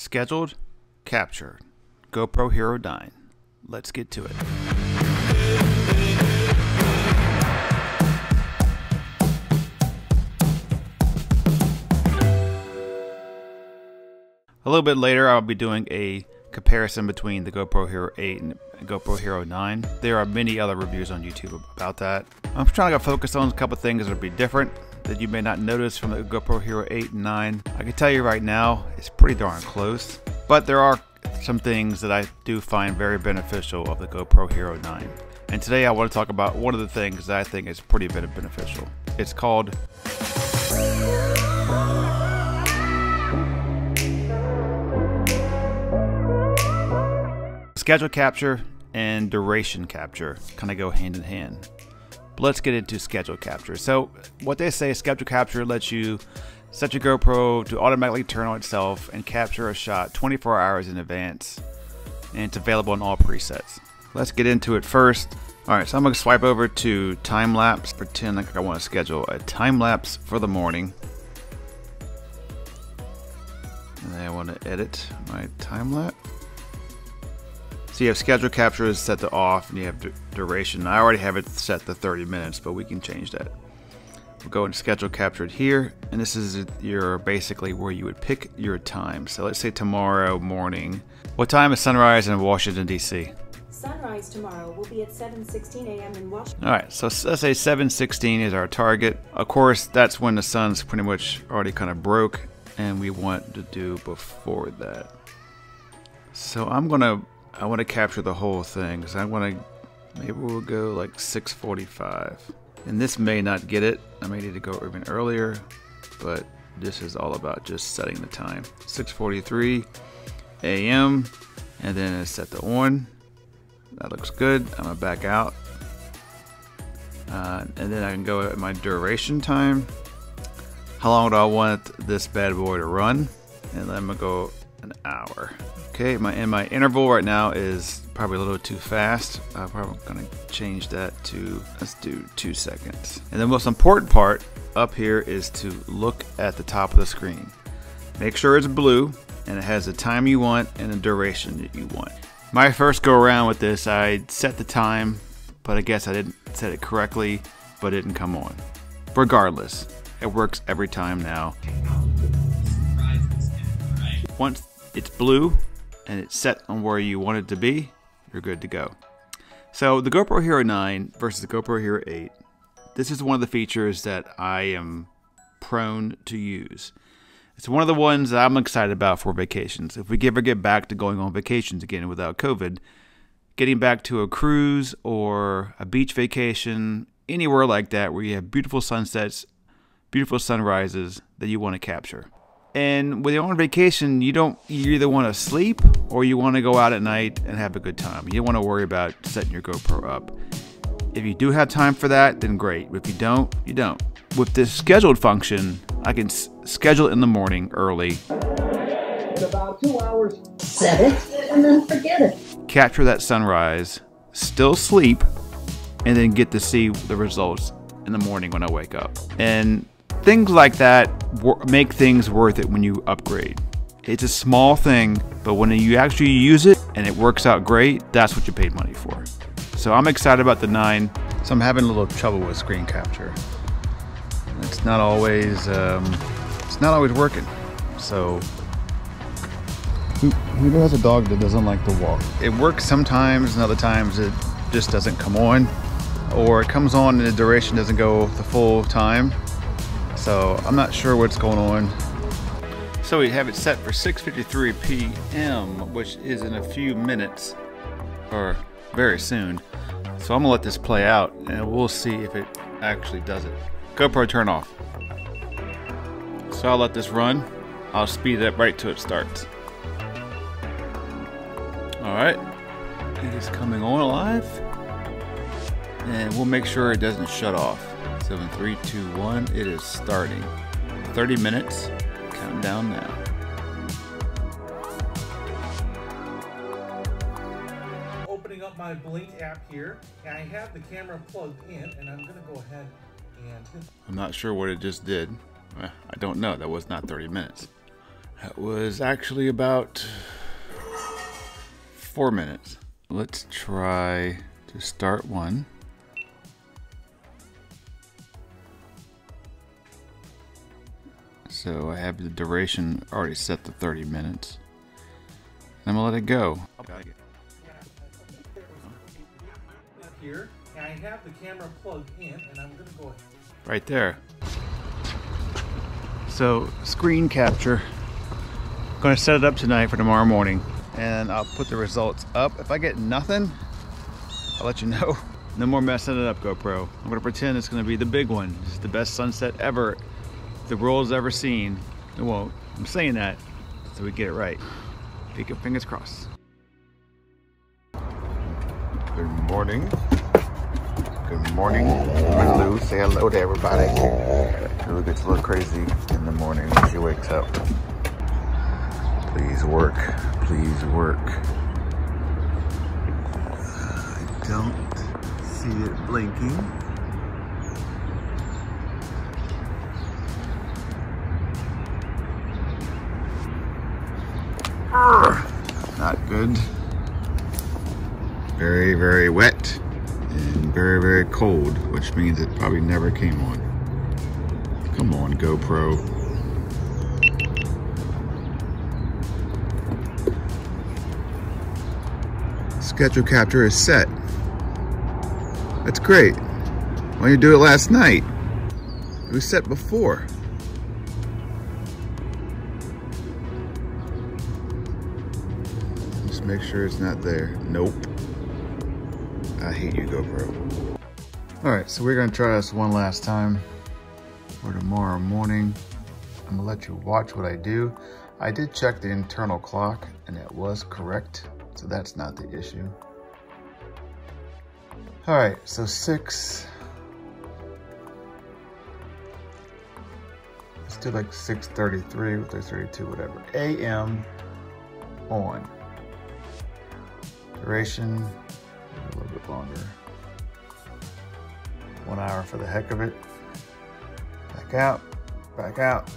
Scheduled, captured, GoPro Hero 9. Let's get to it. A little bit later, I'll be doing a comparison between the GoPro Hero 8 and GoPro Hero 9. There are many other reviews on YouTube about that. I'm trying to focus on a couple things that will be different that you may not notice from the GoPro Hero 8 and 9. I can tell you right now, it's pretty darn close. But there are some things that I do find very beneficial of the GoPro Hero 9. And today I want to talk about one of the things that I think is pretty beneficial. It's called schedule capture and duration capture. Kind of go hand in hand. But let's get into schedule capture. So what they say, schedule capture lets you set your GoPro to automatically turn on itself and capture a shot 24 hours in advance, and it's available on all presets. Let's get into it first. Alright, so I'm going to swipe over to time lapse. Pretend like I want to schedule a time lapse for the morning. And then I want to edit my time lapse. So you have schedule capture is set to off, and you have duration. I already have it set to 30 minutes, but we can change that. We'll go into schedule captured here, and this is your basically where you would pick your time. So let's say tomorrow morning. What time is sunrise in Washington, D.C.? Sunrise tomorrow will be at 7:16 a.m. in Washington. All right, so let's say 7:16 is our target. Of course, that's when the sun's pretty much already kind of broke, and we want to do before that. So I want to capture the whole thing. So maybe we'll go like 6:45. And this may not get it. I may need to go even earlier, but this is all about just setting the time. 6:43 a.m. and then it's set to on. That looks good. I'm gonna back out. And then I can go at my duration time. How long do I want this bad boy to run? And then I'm gonna go an hour. Okay, my interval right now is probably a little too fast. I'm probably gonna change that to, let's do 2 seconds. And the most important part up here is to look at the top of the screen. Make sure it's blue and it has the time you want and the duration that you want. My first go around with this, I set the time, but I guess I didn't set it correctly, but it didn't come on. Regardless, it works every time now. Once it's blue and it's set on where you want it to be, you're good to go. So the GoPro Hero 9 versus the GoPro Hero 8, this is one of the features that I am prone to use. It's one of the ones that I'm excited about for vacations. If we ever get back to going on vacations again without COVID, getting back to a cruise or a beach vacation, anywhere like that where you have beautiful sunsets, beautiful sunrises that you want to capture. And when you're on vacation, you either want to sleep or you want to go out at night and have a good time. You don't want to worry about setting your GoPro up. If you do have time for that, then great. If you don't, you don't. With this scheduled function, I can schedule it in the morning early. In about 2 hours, set it, and then forget it. Capture that sunrise, still sleep, and then get to see the results in the morning when I wake up. And things like that make things worth it when you upgrade. It's a small thing, but when you actually use it and it works out great, that's what you paid money for. So I'm excited about the 9. So I'm having a little trouble with screen capture. It's not always working. So who has a dog that doesn't like to walk? It works sometimes, and other times it just doesn't come on, or it comes on and the duration doesn't go the full time. So I'm not sure what's going on. So we have it set for 6:53 p.m., which is in a few minutes, or very soon. So I'm gonna let this play out and we'll see if it actually does it. GoPro turn off. So I'll let this run. I'll speed it up right till it starts. Alright, it is coming on alive. And we'll make sure it doesn't shut off. 7, 3, 2, 1, it is starting. 30 minutes, countdown now. Opening up my Blink app here, and I have the camera plugged in, and I'm gonna go ahead and... I'm not sure what it just did. I don't know, that was not 30 minutes. That was actually about 4 minutes. Let's try to start one. So I have the duration already set to 30 minutes. I'm gonna let it go. Here, and I have the camera plugged in, and I'm gonna go ahead. Right there. So screen capture. Going to set it up tonight for tomorrow morning, and I'll put the results up. If I get nothing, I'll let you know. No more messing it up, GoPro. I'm going to pretend it's going to be the big one. This is the best sunset ever the world's ever seen. It won't. I'm saying that so we get it right. Keep your fingers crossed. Good morning. Good morning, Lou. Say hello to everybody. Lou gets a little crazy in the morning when she wakes up. Please work. Please work. I don't see it blinking. Not good. Very, very wet and very, very cold, which means it probably never came on. Come on, GoPro. Schedule capture is set. That's great. Why didn't you do it last night? It was set before. Just make sure it's not there. Nope. I hate you, GoPro. All right, so we're gonna try this one last time for tomorrow morning. I'm gonna let you watch what I do. I did check the internal clock and it was correct, so that's not the issue. All right, so 6. Let's do like 6:33 or 6:32, whatever. AM on. Duration, a little bit longer. 1 hour for the heck of it. Back out, back out.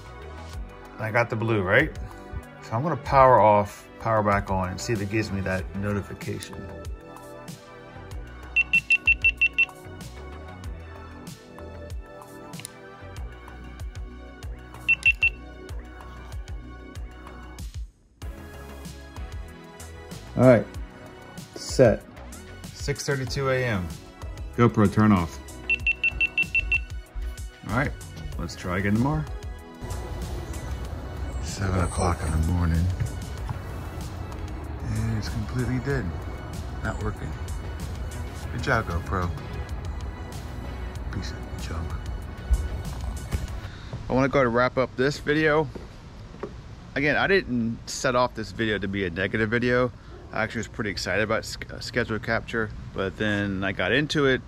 And I got the blue, right? So I'm gonna power off, power back on, and see if it gives me that notification. All right, set. 6:32 a.m. GoPro, turn off. All right, let's try again tomorrow. 7 o'clock in the morning. And it's completely dead. Not working. Good job, GoPro. Piece of junk. I want to go to wrap up this video. Again, I didn't set off this video to be a negative video. I actually was pretty excited about schedule capture, but then I got into it,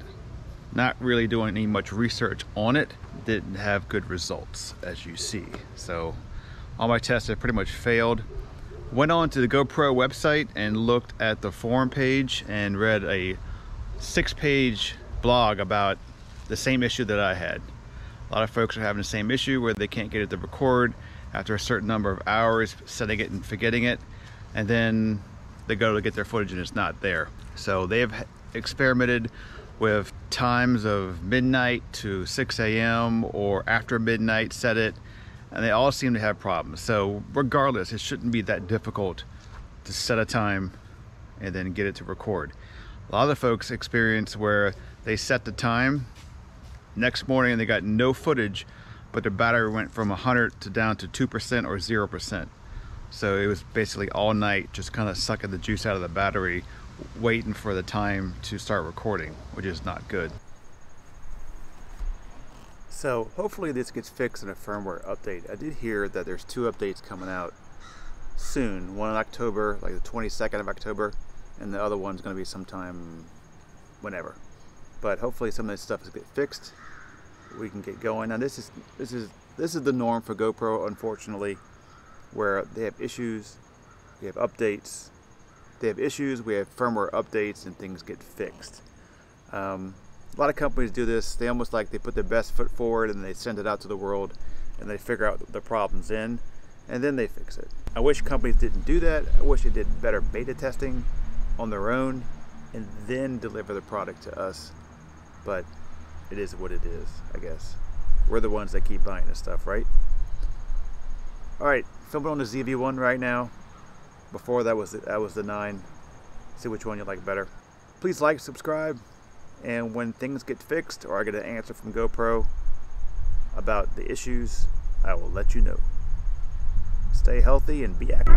not really doing any much research on it. Didn't have good results, as you see. So all my tests have pretty much failed. Went on to the GoPro website and looked at the forum page and read a 6-page blog about the same issue that I had. A lot of folks are having the same issue where they can't get it to record after a certain number of hours, setting it and forgetting it, and then they go to get their footage and it's not there. So they have experimented with times of midnight to 6 a.m. or after midnight, set it, and they all seem to have problems. So regardless, it shouldn't be that difficult to set a time and then get it to record. A lot of the folks experience where they set the time, next morning they got no footage, but their battery went from 100 to down to 2% or 0%. So it was basically all night just kind of sucking the juice out of the battery, waiting for the time to start recording, which is not good. So hopefully this gets fixed in a firmware update. I did hear that there's 2 updates coming out soon. One in October, like the 22nd of October, and the other one's going to be sometime whenever. But hopefully some of this stuff is get fixed. We can get going. Now this is the norm for GoPro, unfortunately, where they have issues, we have updates. They have issues, we have firmware updates, and things get fixed. A lot of companies do this. They almost like they put their best foot forward and they send it out to the world and they figure out the problems in. and then they fix it. I wish companies didn't do that. I wish they did better beta testing on their own and then deliver the product to us. But it is what it is, I guess. We're the ones that keep buying this stuff, right? Alright, filming on the ZV1 right now. Before that was the 9. See which one you like better. Please like, subscribe, and when things get fixed or I get an answer from GoPro about the issues, I will let you know. Stay healthy and be active.